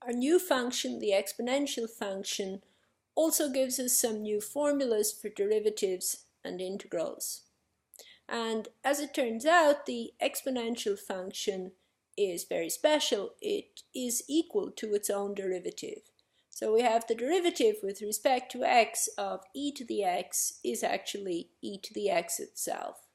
Our new function, the exponential function, also gives us some new formulas for derivatives and integrals. And as it turns out, the exponential function is very special. It is equal to its own derivative. So we have the derivative with respect to x of e to the x is actually e to the x itself.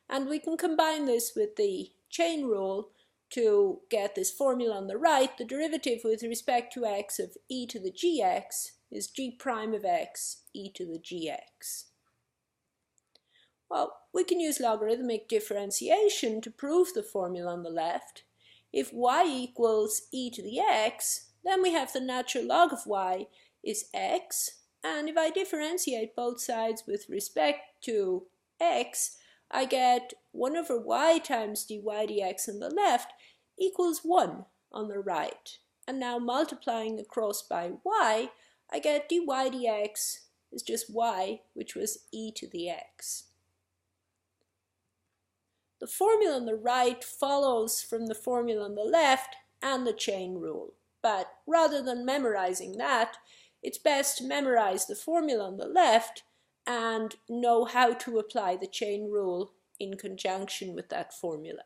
And we can combine this with the chain rule to get this formula on the right. The derivative with respect to x of e to the gx is g prime of x e to the gx. Well, we can use logarithmic differentiation to prove the formula on the left. If y equals e to the x, then we have the natural log of y is x, and if I differentiate both sides with respect to x, I get 1 over y times dy dx on the left equals 1 on the right. And now multiplying across by y, I get dy dx is just y, which was e to the x. The formula on the right follows from the formula on the left and the chain rule. But rather than memorizing that, it's best to memorize the formula on the left and know how to apply the chain rule in conjunction with that formula.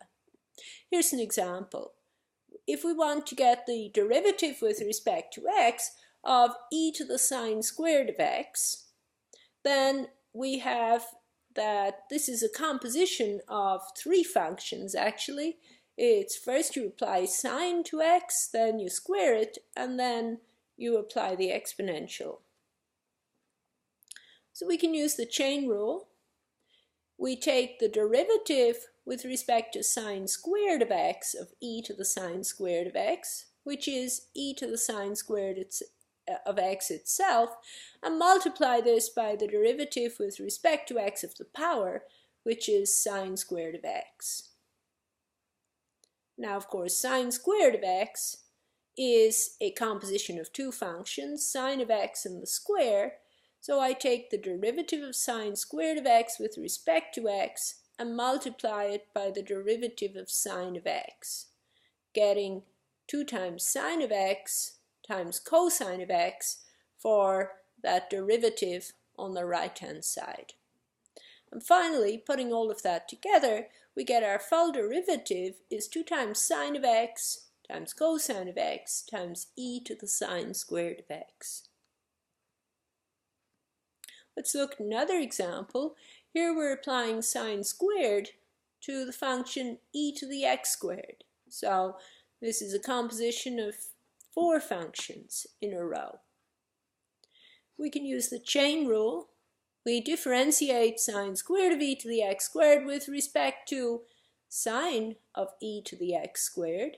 Here's an example. If we want to get the derivative with respect to x of e to the sine squared of x, then we have that this is a composition of 3 functions actually. It's first you apply sine to x, then you square it, and then you apply the exponential. So we can use the chain rule. We take the derivative with respect to sine squared of x of e to the sine squared of x, which is e to the sine squared of x itself, and multiply this by the derivative with respect to x of the power, which is sine squared of x. Now, of course, sine squared of x is a composition of 2 functions, sine of x and the square. So I take the derivative of sine squared of x with respect to x and multiply it by the derivative of sine of x, getting 2 times sine of x times cosine of x for that derivative on the right-hand side. And finally, putting all of that together, we get our full derivative is 2 times sine of x times cosine of x times e to the sine squared of x. Let's look at another example. Here we're applying sine squared to the function e to the x squared. So this is a composition of 4 functions in a row. We can use the chain rule. We differentiate sine squared of e to the x squared with respect to sine of e to the x squared.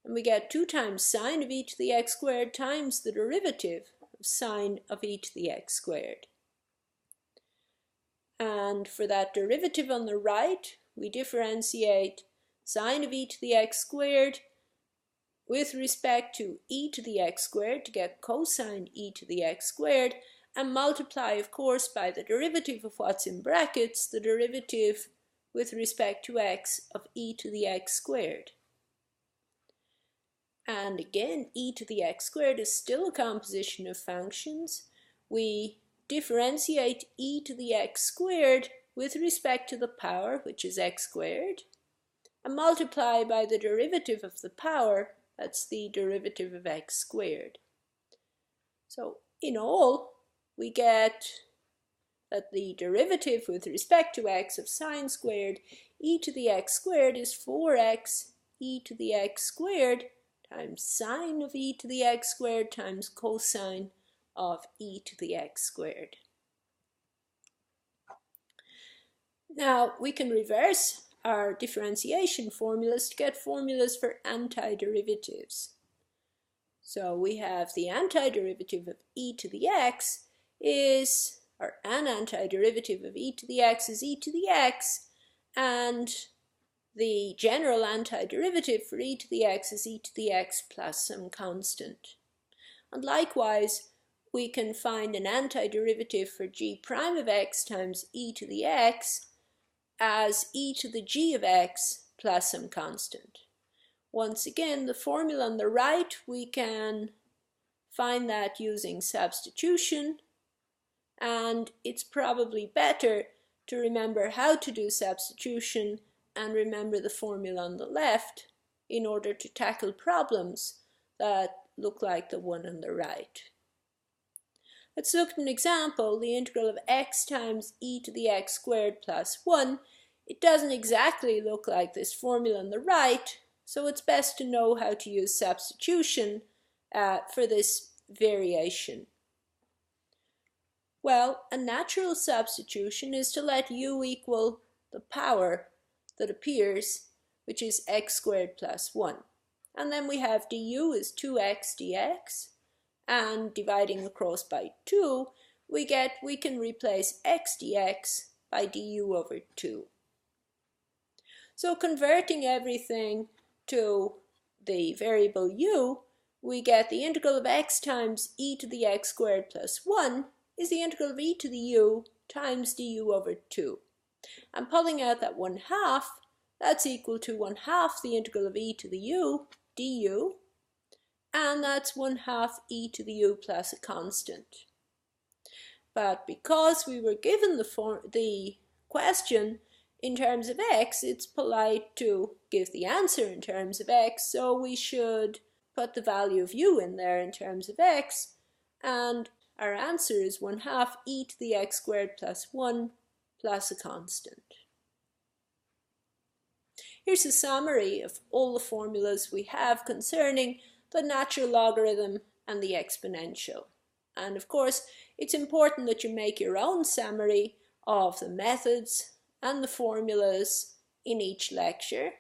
And we get 2 times sine of e to the x squared times the derivative of sine of e to the x squared. And for that derivative on the right, we differentiate sine of e to the x squared with respect to e to the x squared to get cosine e to the x squared, and multiply, of course, by the derivative of what's in brackets, the derivative with respect to x of e to the x squared. And again, e to the x squared is still a composition of functions. We differentiate e to the x squared with respect to the power, which is x squared, and multiply by the derivative of the power, that's the derivative of x squared. So in all, we get that the derivative with respect to x of sine squared e to the x squared is 4x e to the x squared times sine of e to the x squared times cosine of e to the x squared. Now we can reverse our differentiation formulas to get formulas for antiderivatives. So we have the antiderivative of e to the x is, or an antiderivative of e to the x is e to the x, and the general antiderivative for e to the x is e to the x plus some constant. And likewise, we can find an antiderivative for g prime of x times e to the x as e to the g of x plus some constant. Once again, the formula on the right, we can find that using substitution, and it's probably better to remember how to do substitution and remember the formula on the left in order to tackle problems that look like the one on the right. Let's look at an example, the integral of x times e to the x squared plus 1. It doesn't exactly look like this formula on the right, so it's best to know how to use substitution for this variation. Well, a natural substitution is to let u equal the power that appears, which is x squared plus 1. And then we have du is 2x dx, and dividing across by 2, we can replace x dx by du over 2. So converting everything to the variable u, we get the integral of x times e to the x squared plus 1 is the integral of e to the u times du over 2. And pulling out that 1/2, that's equal to 1/2 the integral of e to the u du, and that's 1/2 e to the u plus a constant. But because we were given the question in terms of x, it's polite to give the answer in terms of x, so we should put the value of u in there in terms of x, and our answer is 1/2 e to the x squared plus 1 plus a constant. Here's a summary of all the formulas we have concerning the natural logarithm and the exponential. And of course, it's important that you make your own summary of the methods and the formulas in each lecture.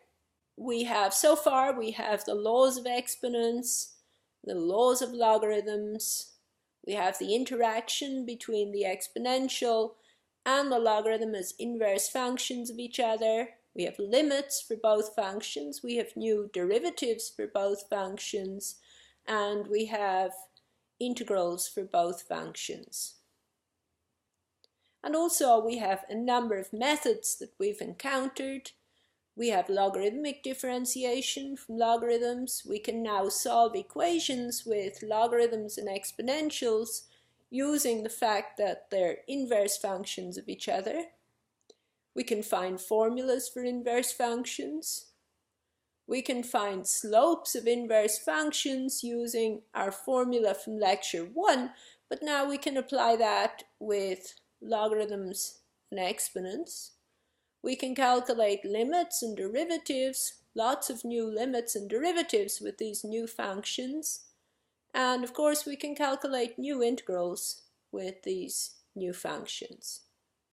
So far we have the laws of exponents, the laws of logarithms, we have the interaction between the exponential and the logarithm as inverse functions of each other. We have limits for both functions, we have new derivatives for both functions, and we have integrals for both functions. And also we have a number of methods that we've encountered. We have logarithmic differentiation from logarithms. We can now solve equations with logarithms and exponentials using the fact that they're inverse functions of each other. We can find formulas for inverse functions. We can find slopes of inverse functions using our formula from lecture 1, but now we can apply that with logarithms and exponents. We can calculate limits and derivatives, lots of new limits and derivatives with these new functions. And of course we can calculate new integrals with these new functions.